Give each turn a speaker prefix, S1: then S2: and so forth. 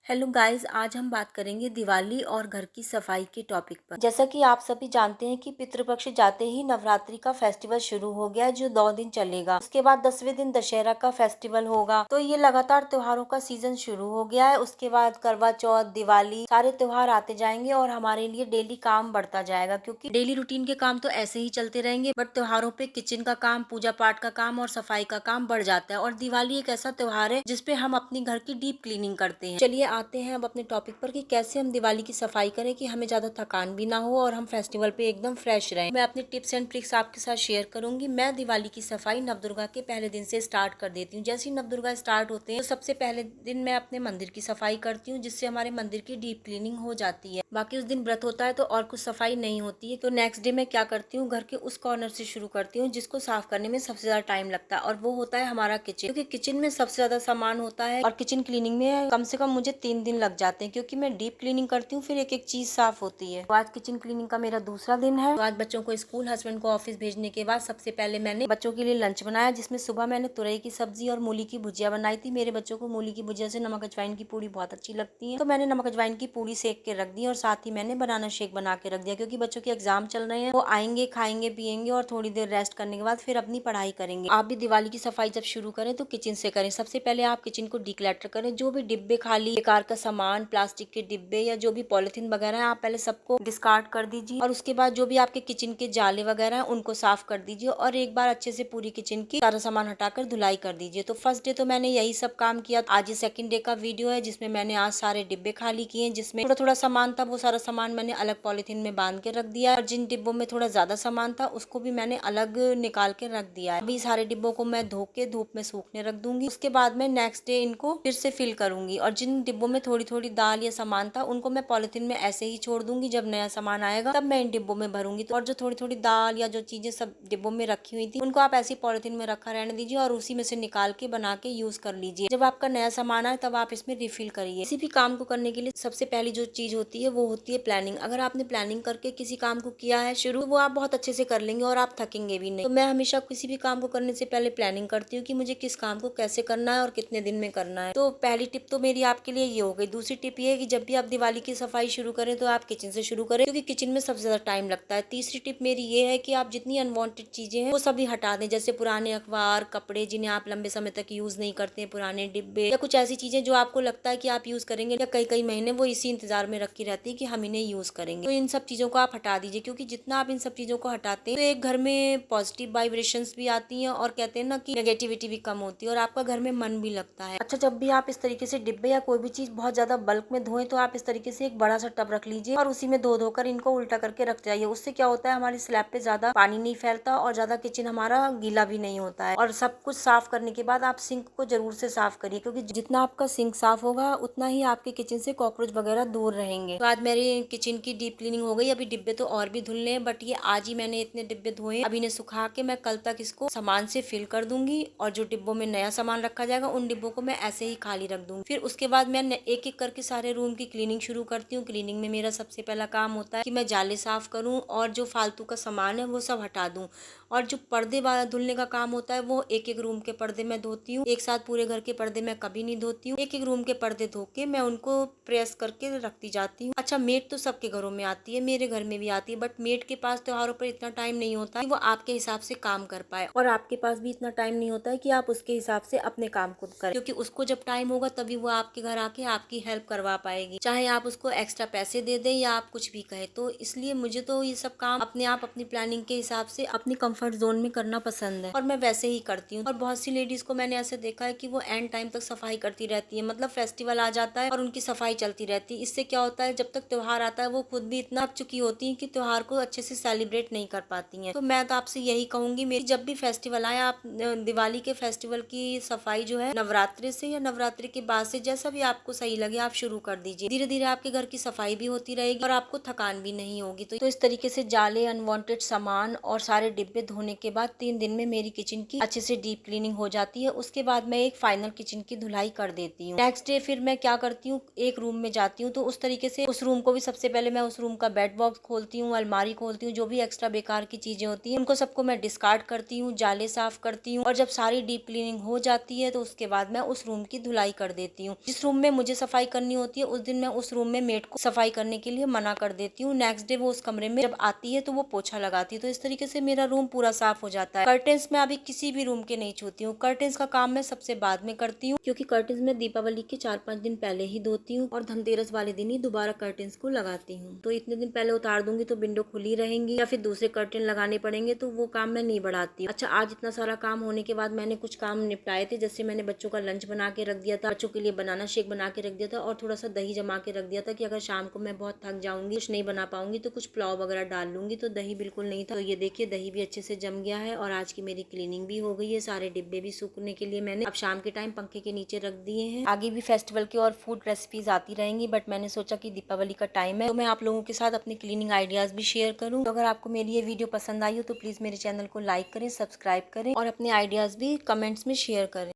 S1: Hello guys, आज हम बात करेंगे दिवाली और घर की सफाई के टॉपिक पर। जैसा कि आप सभी जानते हैं कि पितृपक्ष जाते ही नवरात्रि का फेस्टिवल शुरू हो गया है, जो 2 दिन चलेगा। उसके बाद 10वें दिन दशहरा का फेस्टिवल होगा। तो ये लगातार त्योहारों का सीजन शुरू हो गया है। उसके बाद करवा चौथ, दिवाली, सारे त्योहार आते जाएंगे और हमारे लिए डेली काम बढ़ता जाएगा, क्योंकि डेली रूटीन के काम तो ऐसे ही चलते रहेंगे, बट त्योहारों पे किचन का काम, पूजा पाठ का काम और सफाई का काम बढ़ जाता है। और दिवाली एक ऐसा त्योहार है जिसपे हम अपनी घर की डीप क्लीनिंग करते हैं। चलिए आते हैं अब अपने टॉपिक पर कि कैसे हम दिवाली की सफाई करें कि हमें ज्यादा थकान भी ना हो और हम फेस्टिवल पे एकदम फ्रेश रहें। मैं अपने टिप्स एंड ट्रिक्स आपके साथ शेयर करूंगी। मैं दिवाली की सफाई नवदुर्गा के पहले दिन से स्टार्ट कर देती हूँ। जैसे ही नवदुर्गा स्टार्ट होते हैं तो सबसे पहले दिन मैं अपने मंदिर की सफाई करती हूँ, जिससे हमारे मंदिर की डीप क्लीनिंग हो जाती है। बाकी उस दिन व्रत होता है तो और कुछ सफाई नहीं होती है। तो नेक्स्ट डे मैं क्या करती हूँ, घर के उस कॉर्नर से शुरू करती हूँ जिसको साफ करने में सबसे ज्यादा टाइम लगता है, और वो होता है हमारा किचन। क्योंकि किचन में सबसे ज्यादा सामान होता है और किचन क्लीनिंग में कम से कम मुझे 3 दिन लग जाते हैं, क्योंकि मैं डीप क्लीनिंग करती हूँ, फिर एक एक चीज साफ होती है। तो आज किचन क्लीनिंग का मेरा दूसरा दिन है। तो आज बच्चों को स्कूल, हस्बैंड को ऑफिस भेजने के बाद सबसे पहले मैंने बच्चों के लिए लंच बनाया, जिसमें सुबह मैंने तुरई की सब्जी और मूली की भुजिया बनाई थी। मेरे बच्चों को मूली की भुजिया से नमक अजवाइन की पूरी बहुत अच्छी लगती है, तो मैंने नमक अजवाइन की पूरी सेक के रख दी और साथ ही मैंने बनाना शेक बना के रख दिया, क्योंकि बच्चों के एग्जाम चल रहे हैं। वो आएंगे, खाएंगे, पियेंगे और थोड़ी देर रेस्ट करने के बाद फिर अपनी पढ़ाई करेंगे। आप भी दिवाली की सफाई जब शुरू करें तो किचन से करें। सबसे पहले आप किचन को डिक्लटर करें। जो भी डिब्बे खाली, बेकार का सामान, प्लास्टिक के डिब्बे या जो भी पॉलिथीन वगैरह है, आप पहले सबको डिस्कार्ड कर दीजिए। और उसके बाद जो भी आपके किचन के जाले वगैरह हैं उनको साफ कर दीजिए, और एक बार अच्छे से पूरी किचन की सारा सामान हटाकर धुलाई कर दीजिए। तो फर्स्ट डे तो मैंने यही सब काम किया। आज ये सेकंड डे का वीडियो है, जिसमें मैंने आज सारे डिब्बे खाली किए, जिसमें थोड़ा थोड़ा सामान था वो सारा सामान मैंने अलग पॉलिथीन में बांध के रख दिया है, और जिन डिब्बों में थोड़ा ज्यादा सामान था उसको भी मैंने अलग निकाल के रख दिया है। अभी सारे डिब्बों को मैं धो के धूप में सूखने रख दूंगी। उसके बाद मैं नेक्स्ट डे इनको फिर से फिल करूंगी, और जिन डिब्बों में थोड़ी थोड़ी दाल या सामान था उनको मैं पॉलिथीन में ऐसे ही छोड़ दूंगी। जब नया सामान आएगा तब मैं इन डिब्बों में भरूंगी। तो और जो थोड़ी थोड़ी दाल या जो चीजें सब डिब्बों में रखी हुई थी उनको आप ऐसी पॉलिथीन में रखा रहने दीजिए, और उसी में से निकाल के बना के यूज कर लीजिए। जब आपका नया सामान आए तब आप इसमें रिफिल करिए। किसी भी काम को करने के लिए सबसे पहली जो चीज होती है वो होती है प्लानिंग। अगर आपने प्लानिंग करके किसी काम को किया है शुरू, वो आप बहुत अच्छे से कर लेंगे और आप थकेंगे भी नहीं। तो मैं हमेशा किसी भी काम को करने से पहले प्लानिंग करती हूँ कि मुझे किस काम को कैसे करना है और कितने दिन में करना है। तो पहली टिप तो मेरी आपके लिए ये हो गई। दूसरी टिप ये है कि जब भी आप दिवाली की सफाई शुरू करें तो आप किचन से शुरू करें, क्योंकि किचन में सबसे ज्यादा टाइम लगता है। तीसरी टिप मेरी ये है कि आप जितनी अनवांटेड चीजें हैं वो सभी हटा दें, जैसे पुराने अखबार, कपड़े जिन्हें आप लंबे समय तक यूज नहीं करते हैं, पुराने डिब्बे या कुछ ऐसी चीजें जो आपको लगता है कि आप यूज करेंगे या कई कई महीने वो इसी इंतजार में रखी रहती है कि हम इन्हें यूज करेंगे। तो इन सब चीजों को आप हटा दीजिए, क्योंकि जितना आप इन सब चीजों को हटाते हैं तो एक घर में पॉजिटिव वाइब्रेशंस भी आती हैं, और कहते हैं ना कि नेगेटिविटी भी कम होती है, और आपका घर में मन भी लगता है। अच्छा, जब भी आप इस तरीके से डिब्बे या कोई भी चीज बहुत ज्यादा बल्क में धोएं तो आप इस तरीके से एक बड़ा सा टब रख लीजिए और उसी में धो धोकर इनको उल्टा करके रख जाइए। उससे क्या होता है, हमारी स्लैब पे ज्यादा पानी नहीं फैलता और ज्यादा किचन हमारा गीला भी नहीं होता है। और सब कुछ साफ करने के बाद आप सिंक को जरूर से साफ करिए, क्योंकि जितना आपका सिंक साफ होगा उतना ही आपके किचन से कॉकरोच वगैरह दूर रहेंगे। तो आज मेरी किचन की डीप क्लीनिंग हो गई। अभी डिब्बे तो और भी धुलने हैं, बट ये आज ही मैंने इतने डिब्बे धोए। अभी इन्हें सुखा के मैं कल तक इसको सामान से फिल कर दूंगी, और जो डिब्बों में नया सामान रखा जाएगा उन डिब्बों को मैं ऐसे ही खाली रख दूंगी। फिर उसके बाद मैं एक एक करके सारे रूम की क्लीनिंग शुरू करती हूँ। क्लीनिंग में मेरा सबसे पहला काम होता है कि मैं जाले साफ करूँ और जो फालतू का सामान है वो सब हटा दूँ। और जो पर्दे वाला धुलने का काम होता है वो एक एक रूम के पर्दे मैं धोती हूँ। एक साथ पूरे घर के पर्दे मैं कभी नहीं धोती हूँ। एक एक रूम के पर्दे धो के मैं उनको प्रेस करके रखती जाती हूँ। अच्छा, मेड तो सबके घरों में आती है, मेरे घर में भी आती है, बट मेड के पास त्योहारों पर इतना टाइम नहीं होता है वो आपके हिसाब से काम कर पाए, और आपके पास भी इतना टाइम नहीं होता है कि आप उसके हिसाब से अपने काम खुद करें, क्योंकि उसको जब टाइम होगा तभी वो आपके घर आके आपकी हेल्प करवा पाएगी, चाहे आप उसको एक्स्ट्रा पैसे दे दें या आप कुछ भी कहे। तो इसलिए मुझे तो ये सब काम अपने आप अपनी प्लानिंग के हिसाब से अपनी कंफर्ट जोन में करना पसंद है, और मैं वैसे ही करती हूँ। और बहुत सी लेडीज को मैंने ऐसे देखा है कि वो एंड टाइम तक सफाई करती रहती है, मतलब फेस्टिवल आ जाता है और उनकी सफाई चलती रहती है। इससे क्या होता है, जब तक त्योहार आता है वो खुद भी इतना थक चुकी होती है कि त्योहार को अच्छे से सेलिब्रेट नहीं कर पाती हैं। तो मैं तो आपसे यही कहूंगी, मेरी जब भी फेस्टिवल आए, आप दिवाली के फेस्टिवल की सफाई जो है नवरात्रि से या नवरात्रि के बाद से, जैसा भी आपको सही लगे आप शुरू कर दीजिए। धीरे धीरे आपके घर की सफाई भी होती रहेगी और आपको थकान भी नहीं होगी। तो इस तरीके से जाले, अनवांटेड सामान और सारे डिब्बे धोने के बाद 3 दिन में मेरी किचन की अच्छे से डीप क्लीनिंग हो जाती है। उसके बाद मैं एक फाइनल किचन की धुलाई कर देती हूँ। नेक्स्ट डे फिर मैं क्या करती हूँ, एक रूम में जाती हूँ तो उस तरीके से उस रूम को भी सबसे पहले मैं उस रूम का बेड बॉक्स खोलती हूँ, अलमारी खोलती हूँ, जो भी एक्स्ट्रा बेकार की चीजें होती हैं उनको सबको मैं डिस्कार्ड करती हूँ, जाले साफ करती हूँ। और जब सारी डीप क्लीनिंग हो जाती है तो उसके बाद मैं उस रूम की धुलाई कर देती हूँ। जिस रूम में मुझे सफाई करनी होती है उस दिन मैं उस रूम में मेड को सफाई करने के लिए मना कर देती हूँ। नेक्स्ट डे वो उस कमरे में जब आती है तो वो पोछा लगाती है। तो इस तरीके से मेरा रूम पूरा साफ हो जाता है। कर्टेन्स मैं अभी किसी भी रूम के नहीं छूती हूँ। कर्टेन्स का काम मैं सबसे बाद में करती हूँ, क्योंकि कर्टेन्स मैं दीपावली के 4-5 दिन पहले ही धोती हूँ और धनतेरस वाले दिन ही दोबारा कर्टेन्स को लगाती हूँ। तो इतने दिन पहले उतार दूंगी तो विंडो खुली रहेंगी या फिर दूसरे कर्टेन लगाने पड़ेंगे, तो वो काम मैं नहीं बढ़ाती। अच्छा, आज इतना सारा काम होने के बाद मैंने कुछ काम निपटाए थे। जैसे मैंने बच्चों का लंच बना के रख दिया था, बच्चों के लिए बनाना शेक बना के रख दिया था और थोड़ा सा दही जमा के रख दिया था कि अगर शाम को मैं बहुत थक जाऊंगी, कुछ नहीं बना पाऊंगी तो कुछ पुलाव वगैरह डाल लूंगी। तो दही बिल्कुल नहीं था। तो ये देखिए दही भी अच्छे से जम गया है और आज की मेरी क्लीनिंग भी हो गई है। सारे डिब्बे भी सूखने के लिए मैंने अब शाम के टाइम पंखे के नीचे रख दिए हैं। आगे भी फेस्टिवल की और फूड रेसिपीज आती रहेंगी, बट मैंने सोचा कि दीपावली का टाइम है तो मैं आप लोगों के साथ अपनी क्लीनिंग आइडियाज भी शेयर करूं। तो अगर आपको मेरी ये वीडियो पसंद आई हो तो प्लीज मेरे चैनल को लाइक करें, सब्सक्राइब करें और अपने आइडियाज भी कमेंट्स में शेयर करें।